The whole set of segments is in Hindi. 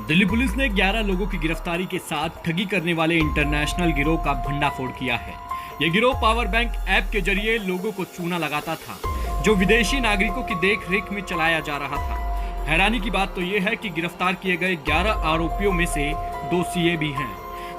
दिल्ली पुलिस ने 11 लोगों की गिरफ्तारी के साथ ठगी करने वाले इंटरनेशनल गिरोह का भंडाफोड़ किया है। यह गिरोह पावर बैंक ऐप के जरिए लोगों को चूना लगाता था, जो विदेशी नागरिकों की देखरेख में चलाया जा रहा था। हैरानी की बात तो यह है कि गिरफ्तार किए गए 11 आरोपियों में से 2 सीए भी हैं।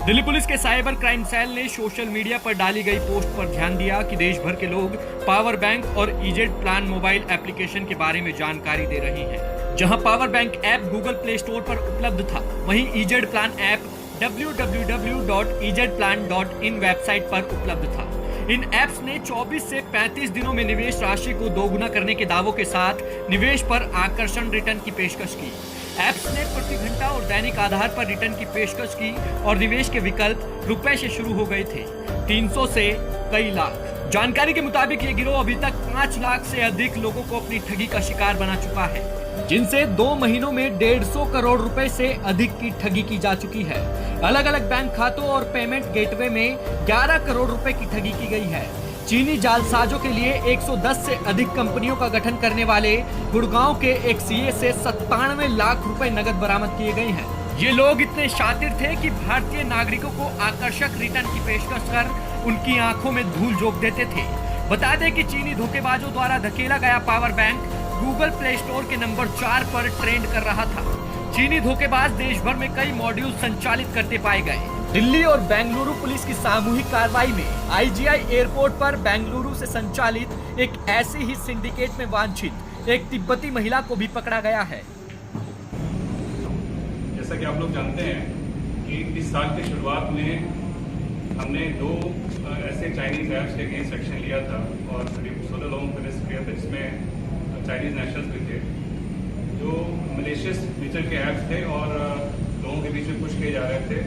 दिल्ली पुलिस के साइबर क्राइम सेल ने सोशल मीडिया पर डाली गई पोस्ट पर ध्यान दिया कि देश भर के लोग पावर बैंक और इजेड प्लान मोबाइल एप्लीकेशन के बारे में जानकारी दे रहे हैं। जहां power bank app Google play store पर उपलब्ध था, वहीं EZ plan app www.ejedplan.in website पर उपलब्ध था। इन ऐप्स ने 24 से 35 दिनों में निवेश राशि को दोगुना करने के दावों के साथ निवेश पर आकर्षण रिटर्न की पेशकश की। ऐप्स ने प्रति घंटा और दैनिक आधार पर रिटर्न की पेशकश की और निवेश के विकल्प रुपए से शुरू हो गए थे, 300 से कई लाख। जानकारी के मुताबिक ये गिरोह अभी तक 5 लाख से अधिक लोगों को अपनी ठगी का शिकार बना चुका है, जिनसे 2 महीनों में 150 करोड़ रुपए से अधिक की ठगी की जा चुकी है। अलग अलग बैंक खातों और पेमेंट गेटवे में 11 करोड़ रुपए की ठगी की गई है। चीनी जालसाजों के लिए 110 से अधिक कंपनियों का गठन करने वाले गुड़गांव के एक सीए से 97 लाख रुपए नगद बरामद किए गए हैं। ये लोग इतने शातिर थे कि भारतीय नागरिकों को आकर्षक रिटर्न की पेशकश कर उनकी आंखों में धूल झोंक देते थे। बता दें कि चीनी धोखेबाजों द्वारा धकेला गया power bank Google play store के नंबर 4 पर ट्रेंड कर रहा था। चीनी धोखेबाज देश भर में कई मॉड्यूल संचालित करते पाए गए। दिल्ली और बेंगलुरु पुलिस की सामूहिक कार्रवाई में आईजीआई एयरपोर्ट पर बेंगलुरु से संचालित एक ऐसी ही सिंडिकेट में वांछित एक तिब्बती महिला को भी पकड़ा गया है। जैसा कि आप लोग जानते हैं कि इस साल की शुरुआत में हमने 2 ऐसे चाइनीज ऐप्स के अगेंस्ट एक्शन लिया था और करीब 16 लोगों को अरेस्ट किया था, जिसमें चाइनीज नेशनल्स भी थे जो मलेशियस नेचर के ऐप्स थे और लोगों के बीच में पुश किए जा रहे थे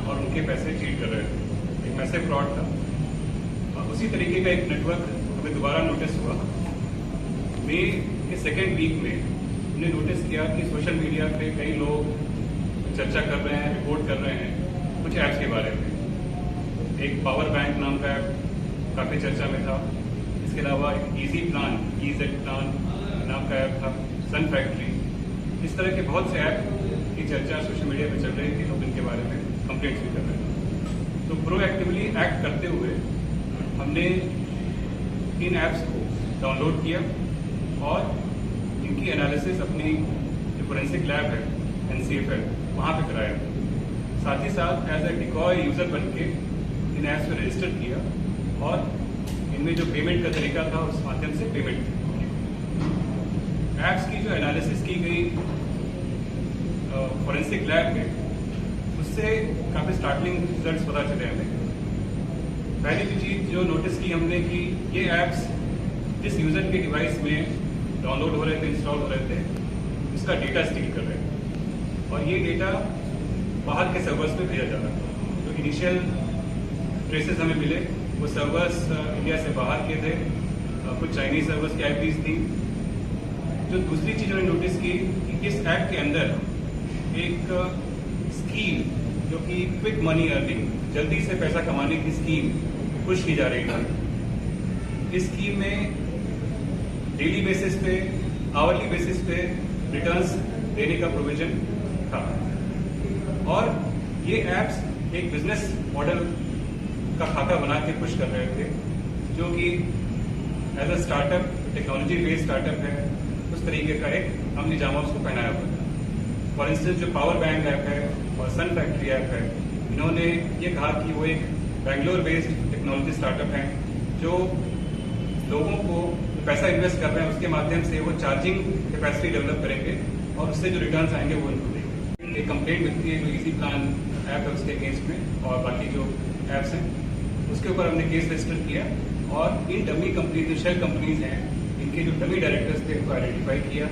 और उनके पैसे चीट कर रहे थे। एक मैसिव फ्रॉड था। उसी तरीके का एक नेटवर्क हमें दोबारा नोटिस हुआ। मई के सेकेंड वीक में हमने नोटिस किया कि सोशल मीडिया पे कई लोग चर्चा कर रहे हैं, रिपोर्ट कर रहे हैं कुछ ऐप्स के बारे में। एक पावर बैंक नाम का ऐप काफ़ी चर्चा में था। इसके अलावा एक इजी प्लान, इजेड प्लान नाम का ऐप था, सन फैक्ट्री। इस तरह के बहुत से ऐप की चर्चा सोशल मीडिया पे चल रही थी। लोग इनके बारे में कंप्लेंट्स भी कर रहे थे। तो प्रोएक्टिवली एक्ट करते हुए हमने इन ऐप्स को डाउनलोड किया और इनकी एनालिसिस अपनी जो फोरेंसिक लैब है NCFL वहाँ पे कराया। साथ ही साथ एज ए डिकॉय यूजर बन के इन ऐप्स में रजिस्टर किया और इनमें जो पेमेंट का तरीका था उस माध्यम से पेमेंट की। ऐप्स की जो एनालिसिस की गई फोरेंसिक लैब में, उससे काफ़ी स्टार्टलिंग रिजल्ट्स पता चले हमें। पहली तो चीज़ जो नोटिस की हमने कि ये ऐप्स जिस यूज़र के डिवाइस में डाउनलोड हो रहे थे, इंस्टॉल हो रहे थे, उसका डेटा स्टील कर रहे थे और ये डेटा बाहर के सर्वर्स पे भेजा जा रहा था। तो इनिशियल ट्रेसेस हमें मिले, वो सर्वर्स इंडिया से बाहर के थे, कुछ चाइनीज सर्वर्स की IPs थी। जो दूसरी चीज़ हमने नोटिस की कि इस ऐप के अंदर एक स्कीम जो कि क्विक मनी अर्निंग, जल्दी से पैसा कमाने की स्कीम पुश की जा रही थी। इस स्कीम में डेली बेसिस पे, आवरली बेसिस पे रिटर्न्स देने का प्रोविजन था और ये ऐप्स एक बिजनेस मॉडल का खाका बना के पुश कर रहे थे, जो कि as a startup, technology based startup है, उस तरीके का एक हमने जामा उसको पहनाया हुआ था। फॉर इंस्टेंस जो पावर बैंक ऐप है और सन फैक्ट्री ऐप है, इन्होंने ये कहा कि वो एक बेंगलोर बेस्ड टेक्नोलॉजी स्टार्टअप है जो लोगों को पैसा इन्वेस्ट कर रहे हैं, उसके माध्यम से वो चार्जिंग कैपेसिटी डेवलप करेंगे और उससे जो रिटर्न्स आएंगे वो उनको देंगे। एक कंप्लेंट मिलती है जो इजी प्लान ऐप है उसके अगेंस्ट में और बाकी जो ऐप्स हैं उसके ऊपर हमने केस रजिस्टर किया और इन डमी कंपनी जो शेल कंपनीज हैं, इनके जो डमी डायरेक्टर्स थे उनको आइडेंटिफाई किया,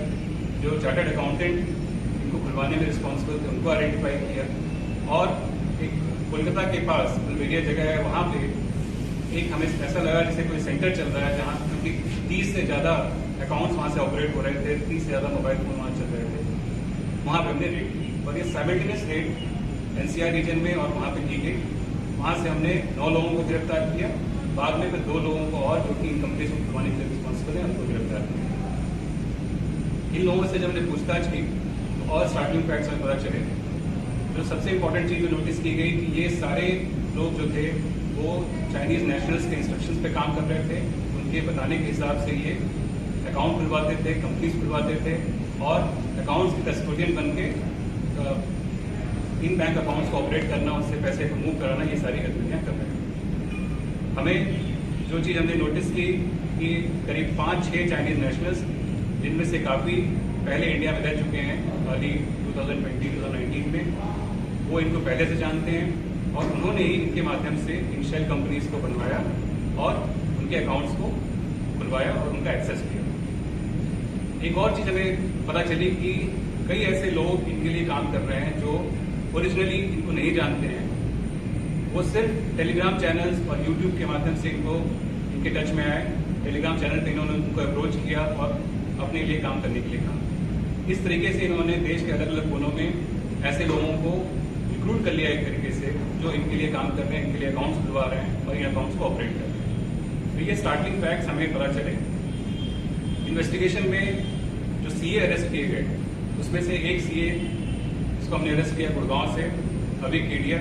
जो चार्टर्ड अकाउंटेंट इनको खुलवाने में रिस्पॉन्सिबल थे उनको आइडेंटिफाई किया और एक कोलकाता के पास बुलवेरिया जगह है, वहाँ पे एक हमें ऐसा लगा जैसे कोई सेंटर चल रहा है जहाँ क्योंकि 30 से ज़्यादा अकाउंट्स वहाँ से ऑपरेट हो रहे थे, 30 से ज़्यादा मोबाइल फ़ोन वहाँ चल रहे थे। वहाँ पे हमने रेड की और ये साइमल्टेनियस रेड NCR रीजन में और वहाँ पे की गई। वहाँ से हमने 9 लोगों को गिरफ्तार किया। बाद में फिर 2 लोगों को और जो कि इन कंपनीज को खुलवाने के लिए रिस्पॉन्सिबल है उनको गिरफ्तार किया। इन लोगों से जब हमने पूछताछ की तो और स्टार्टिंग फैक्ट्स में पता चले जो सबसे इम्पोर्टेंट चीज़ जो नोटिस की गई कि ये सारे लोग जो थे वो चाइनीज़ नेशनल्स के इंस्ट्रक्शंस पे काम कर रहे थे। उनके बताने के हिसाब से ये अकाउंट खुलवाते थे, कंपनीज खुलवाते थे और अकाउंट्स के कस्टोडियन बन के इन बैंक अकाउंट्स को ऑपरेट करना, उससे पैसे को मूव कराना, ये सारी गतिविधियाँ कर रहे हैं। हमें जो चीज़ हमने नोटिस की कि करीब 5-6 चाइनीज़ नेशनल्स, जिनमें से काफ़ी पहले इंडिया में रह चुके हैं अर्ली 2020-2019 में, वो इनको पहले से जानते हैं और उन्होंने ही इनके माध्यम से इन शेल कंपनीज को बनवाया और उनके अकाउंट्स को खुलवाया और उनका एक्सेस किया। एक और चीज़ हमें पता चली कि कई ऐसे लोग इनके लिए काम कर रहे हैं जो ओरिजिनली इनको नहीं जानते हैं। वो सिर्फ टेलीग्राम चैनल्स और यूट्यूब के माध्यम से इनके टच में आए। टेलीग्राम चैनल पे इन्होंने उनको अप्रोच किया और अपने लिए काम करने के लिए कहा। इस तरीके से इन्होंने देश के अलग अलग कोनों में ऐसे लोगों को रिक्रूट कर लिया एक तरीके से, जो इनके लिए काम कर रहे हैं, इनके लिए अकाउंट्स खुलवा रहे हैं और इन अकाउंट्स को ऑपरेट कर रहे हैं। तो ये स्टार्टिंग फैक्ट्स हमें पता चले। इन्वेस्टिगेशन में जो सीए अरेस्ट किए गए उसमें से एक सीए, जिसको हमने अरेस्ट किया गुड़गांव से, अभी केडिया,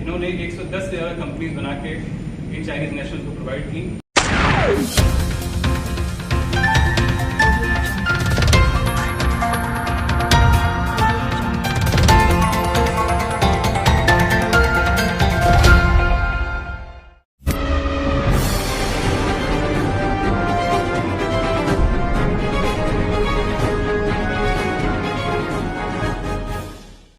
इन्होंने 110 से ज़्यादा कंपनीज बना के इन चाइनीज नेशनल्स को प्रोवाइड की।